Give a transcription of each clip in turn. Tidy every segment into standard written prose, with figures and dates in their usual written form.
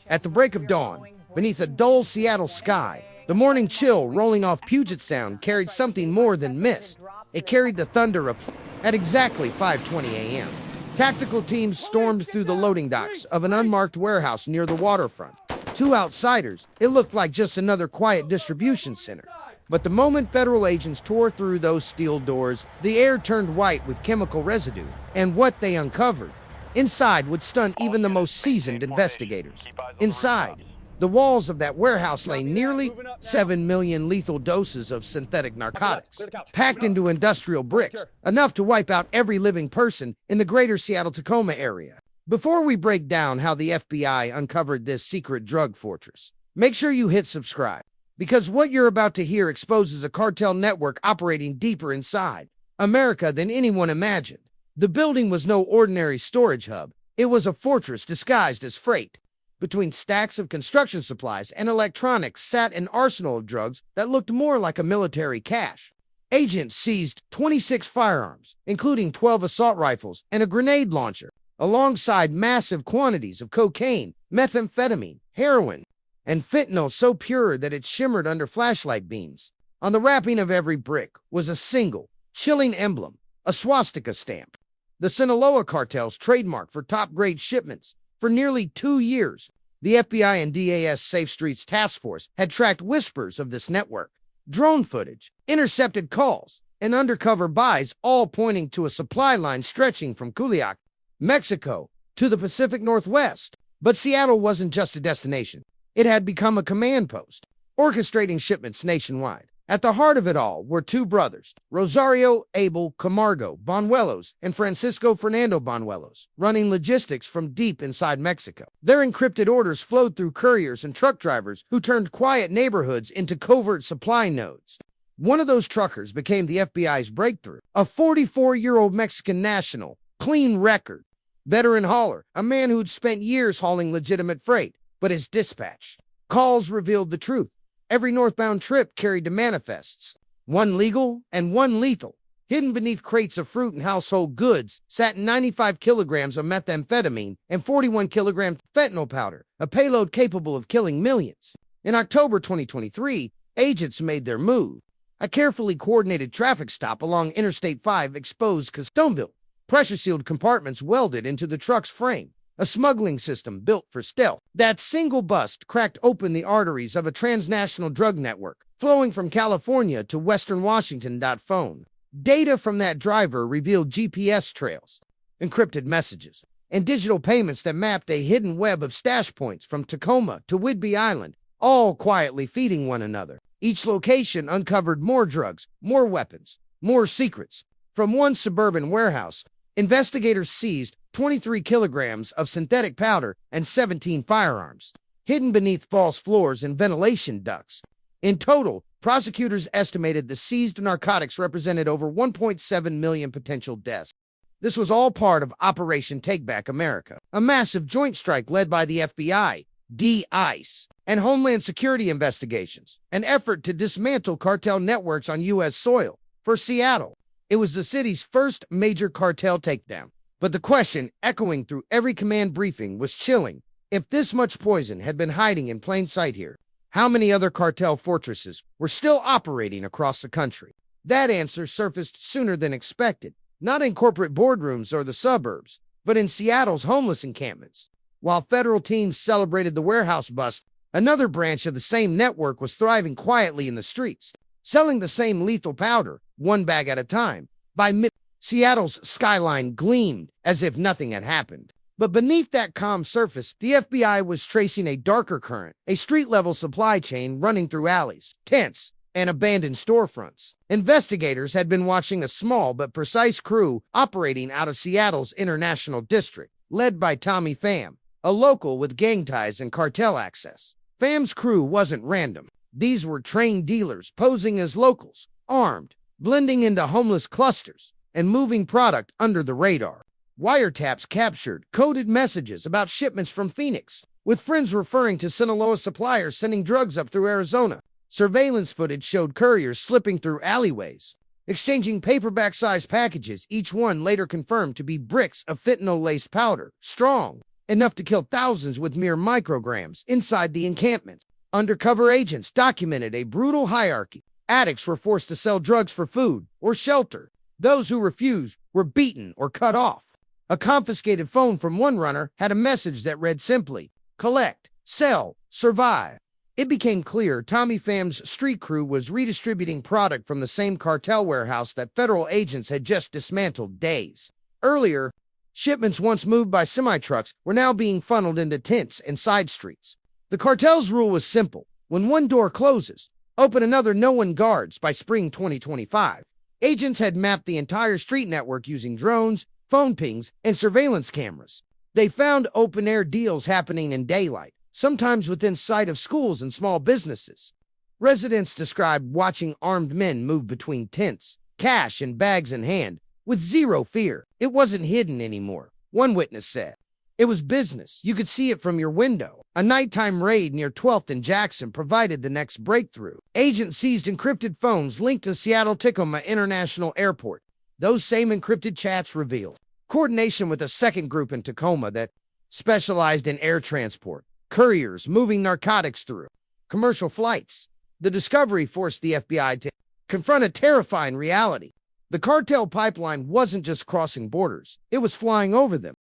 At the break of dawn, beneath a dull Seattle sky, the morning chill rolling off Puget Sound carried something more than mist. It carried the thunder of at exactly 5:20 a.m. Tactical teams stormed through the loading docks of an unmarked warehouse near the waterfront. To outsiders, it looked like just another quiet distribution center. But the moment federal agents tore through those steel doors, the air turned white with chemical residue, and what they uncovered inside would stun even the most seasoned investigators. Inside, the walls of that warehouse lay nearly 7 million lethal doses of synthetic narcotics, packed into industrial bricks, enough to wipe out every living person in the greater Seattle-Tacoma area. Before we break down how the FBI uncovered this secret drug fortress, make sure you hit subscribe, because what you're about to hear exposes a cartel network operating deeper inside America than anyone imagined. The building was no ordinary storage hub. It was a fortress disguised as freight. Between stacks of construction supplies and electronics sat an arsenal of drugs that looked more like a military cache. Agents seized 26 firearms, including 12 assault rifles and a grenade launcher, alongside massive quantities of cocaine, methamphetamine, heroin, and fentanyl so pure that it shimmered under flashlight beams. On the wrapping of every brick was a single, chilling emblem, a swastika stamp. The Sinaloa cartel's trademark for top-grade shipments. For nearly 2 years, the FBI and DAS Safe Streets Task Force had tracked whispers of this network. Drone footage, intercepted calls, and undercover buys, all pointing to a supply line stretching from Culiac, Mexico, to the Pacific Northwest. But Seattle wasn't just a destination. It had become a command post, orchestrating shipments nationwide. At the heart of it all were two brothers, Rosario Abel Camargo Banuelos and Francisco Fernando Banuelos, running logistics from deep inside Mexico. Their encrypted orders flowed through couriers and truck drivers who turned quiet neighborhoods into covert supply nodes. One of those truckers became the FBI's breakthrough, a 44-year-old Mexican national, clean record, veteran hauler, a man who'd spent years hauling legitimate freight. But his dispatch calls revealed the truth. Every northbound trip carried two manifests, one legal and one lethal. Hidden beneath crates of fruit and household goods sat 95 kilograms of methamphetamine and 41 kilograms of fentanyl powder, a payload capable of killing millions. In October 2023, agents made their move. A carefully coordinated traffic stop along Interstate 5 exposed stone-built, pressure-sealed compartments welded into the truck's frame. A smuggling system built for stealth. That single bust cracked open the arteries of a transnational drug network, flowing from California to Western Washington. Phone data from that driver revealed GPS trails, encrypted messages, and digital payments that mapped a hidden web of stash points from Tacoma to Whidbey Island, all quietly feeding one another. Each location uncovered more drugs, more weapons, more secrets. From one suburban warehouse, investigators seized 23 kilograms of synthetic powder and 17 firearms, hidden beneath false floors and ventilation ducts. In total, prosecutors estimated the seized narcotics represented over 1.7 million potential deaths. This was all part of Operation Take Back America, a massive joint strike led by the FBI, DICE, and Homeland Security investigations, an effort to dismantle cartel networks on U.S. soil. For Seattle, it was the city's first major cartel takedown. But the question echoing through every command briefing was chilling. If this much poison had been hiding in plain sight here, how many other cartel fortresses were still operating across the country? That answer surfaced sooner than expected, not in corporate boardrooms or the suburbs, but in Seattle's homeless encampments. While federal teams celebrated the warehouse bust, another branch of the same network was thriving quietly in the streets, selling the same lethal powder, one bag at a time. By Seattle's skyline gleamed as if nothing had happened. But beneath that calm surface, the FBI was tracing a darker current, a street-level supply chain running through alleys, tents, and abandoned storefronts. Investigators had been watching a small but precise crew operating out of Seattle's International District, led by Tommy Pham, a local with gang ties and cartel access. Pham's crew wasn't random. These were trained dealers posing as locals, armed, blending into homeless clusters, and moving product under the radar. Wiretaps captured coded messages about shipments from Phoenix, with friends referring to Sinaloa suppliers sending drugs up through Arizona. Surveillance footage showed couriers slipping through alleyways, exchanging paperback-sized packages, each one later confirmed to be bricks of fentanyl-laced powder, strong, enough to kill thousands with mere micrograms inside the encampments. Undercover agents documented a brutal hierarchy. Addicts were forced to sell drugs for food or shelter. Those who refused were beaten or cut off. A confiscated phone from one runner had a message that read simply, "Collect, sell, survive." It became clear Tommy Pham's street crew was redistributing product from the same cartel warehouse that federal agents had just dismantled days earlier. Shipments once moved by semi-trucks were now being funneled into tents and side streets. The cartel's rule was simple. When one door closes, open another no one guards. By spring 2025. Agents had mapped the entire street network using drones, phone pings, and surveillance cameras. They found open-air deals happening in daylight, sometimes within sight of schools and small businesses. Residents described watching armed men move between tents, cash and bags in hand, with zero fear. It wasn't hidden anymore, one witness said. It was business. You could see it from your window. A nighttime raid near 12th and Jackson provided the next breakthrough. Agents seized encrypted phones linked to Seattle-Tacoma International Airport. Those same encrypted chats revealed coordination with a second group in Tacoma that specialized in air transport, couriers moving narcotics through commercial flights. The discovery forced the FBI to confront a terrifying reality. The cartel pipeline wasn't just crossing borders, it was flying over them.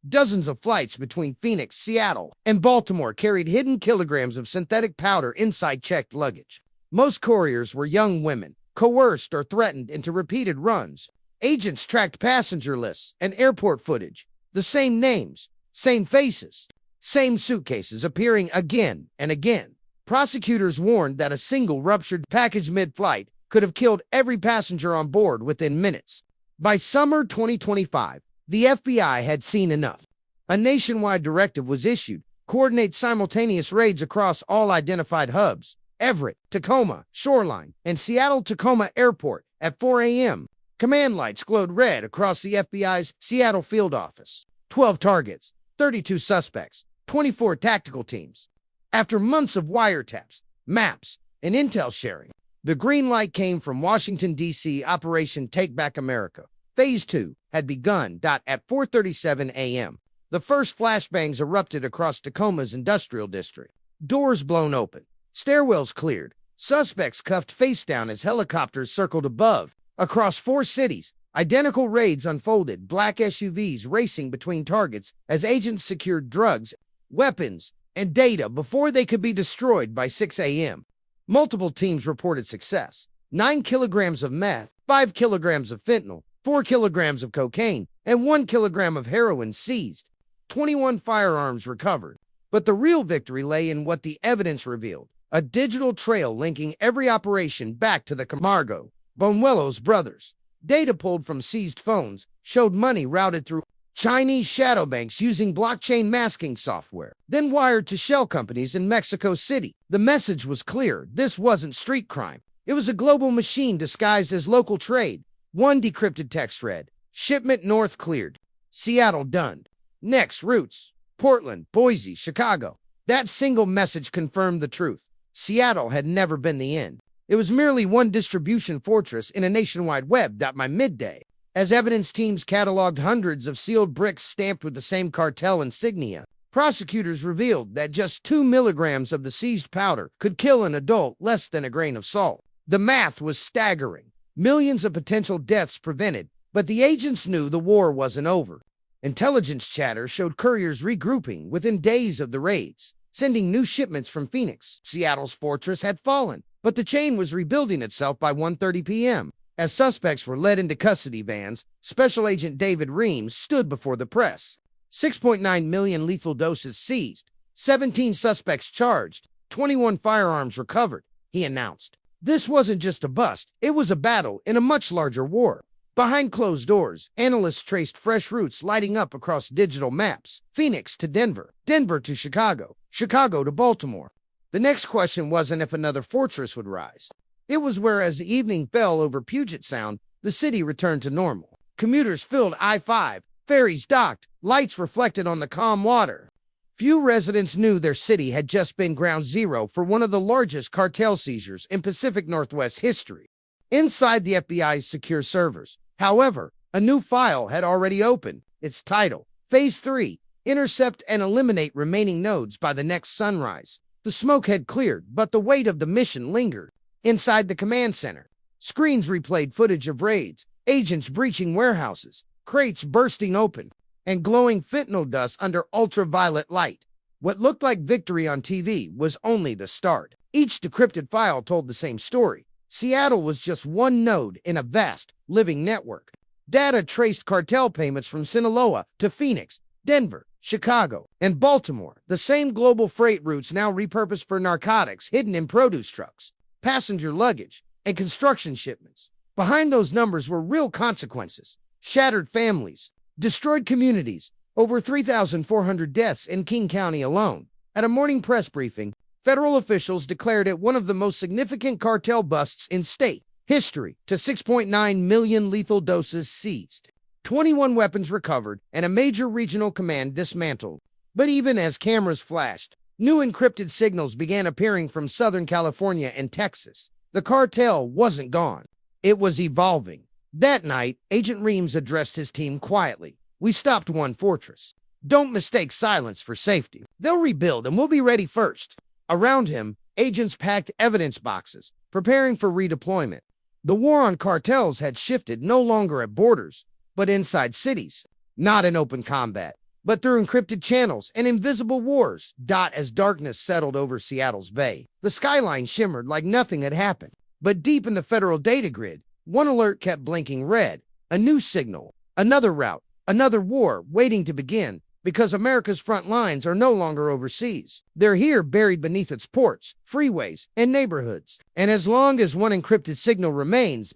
Dozens of flights between Phoenix, Seattle, and Baltimore carried hidden kilograms of synthetic powder inside checked luggage. Most couriers were young women, coerced or threatened into repeated runs. Agents tracked passenger lists and airport footage. The same names, same faces, same suitcases appearing again and again. Prosecutors warned that a single ruptured package mid-flight could have killed every passenger on board within minutes. By summer 2025, the FBI had seen enough. A nationwide directive was issued, coordinate simultaneous raids across all identified hubs, Everett, Tacoma, Shoreline, and Seattle-Tacoma Airport at 4 a.m. Command lights glowed red across the FBI's Seattle field office. 12 targets, 32 suspects, 24 tactical teams. After months of wiretaps, maps, and intel sharing, the green light came from Washington, D.C. Operation Take Back America. Phase 2 had begun. At 4:37 a.m., the first flashbangs erupted across Tacoma's industrial district. Doors blown open, stairwells cleared, suspects cuffed face down as helicopters circled above. Across 4 cities, identical raids unfolded, black SUVs racing between targets as agents secured drugs, weapons, and data before they could be destroyed by 6 a.m. Multiple teams reported success. 9 kilograms of meth, 5 kilograms of fentanyl, 4 kilograms of cocaine, and 1 kilogram of heroin seized. 21 firearms recovered. But the real victory lay in what the evidence revealed, a digital trail linking every operation back to the Camargo, Bonuelos brothers. Data pulled from seized phones showed money routed through Chinese shadow banks using blockchain masking software, then wired to shell companies in Mexico City. The message was clear. This wasn't street crime. It was a global machine disguised as local trade. One decrypted text read, "Shipment north cleared. Seattle done. Next routes, Portland, Boise, Chicago." That single message confirmed the truth. Seattle had never been the end. It was merely one distribution fortress in a nationwide web. By midday, as evidence teams cataloged hundreds of sealed bricks stamped with the same cartel insignia, prosecutors revealed that just 2 milligrams of the seized powder could kill an adult less than a grain of salt. The math was staggering. Millions of potential deaths prevented, but the agents knew the war wasn't over. Intelligence chatter showed couriers regrouping within days of the raids, sending new shipments from Phoenix. Seattle's fortress had fallen, but the chain was rebuilding itself by 1:30 p.m. As suspects were led into custody vans, Special Agent David Reams stood before the press. 6.9 million lethal doses seized, 17 suspects charged, 21 firearms recovered, he announced. This wasn't just a bust, it was a battle in a much larger war. Behind closed doors, analysts traced fresh routes lighting up across digital maps. Phoenix to Denver, Denver to Chicago, Chicago to Baltimore. The next question wasn't if another fortress would rise. It was where, as the evening fell over Puget Sound, the city returned to normal. Commuters filled I-5, ferries docked, lights reflected on the calm water. Few residents knew their city had just been ground zero for one of the largest cartel seizures in Pacific Northwest history. Inside the FBI's secure servers, however, a new file had already opened. Its title, Phase 3, intercept and eliminate remaining nodes by the next sunrise. The smoke had cleared, but the weight of the mission lingered. Inside the command center, screens replayed footage of raids, agents breaching warehouses, crates bursting open, and glowing fentanyl dust under ultraviolet light. What looked like victory on TV was only the start. Each decrypted file told the same story. Seattle was just one node in a vast, living network. Data traced cartel payments from Sinaloa to Phoenix, Denver, Chicago, and Baltimore, the same global freight routes now repurposed for narcotics hidden in produce trucks, passenger luggage, and construction shipments. Behind those numbers were real consequences: shattered families, destroyed communities, over 3,400 deaths in King County alone. At a morning press briefing, federal officials declared it one of the most significant cartel busts in state history, to 6.9 million lethal doses seized, 21 weapons recovered, and a major regional command dismantled. But even as cameras flashed, new encrypted signals began appearing from Southern California and Texas. The cartel wasn't gone. It was evolving. That night, Agent Reams addressed his team quietly. "We stopped one fortress. Don't mistake silence for safety. They'll rebuild and we'll be ready first." Around him, agents packed evidence boxes, preparing for redeployment. The war on cartels had shifted, no longer at borders, but inside cities. Not in open combat, but through encrypted channels and invisible wars. As darkness settled over Seattle's bay, the skyline shimmered like nothing had happened. But deep in the federal data grid, one alert kept blinking red. A new signal, another route, another war waiting to begin, because America's front lines are no longer overseas. They're here, buried beneath its ports, freeways, and neighborhoods. And as long as one encrypted signal remains,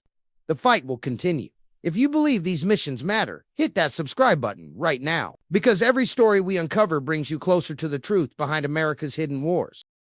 the fight will continue. If you believe these missions matter, hit that subscribe button right now, because every story we uncover brings you closer to the truth behind America's hidden wars.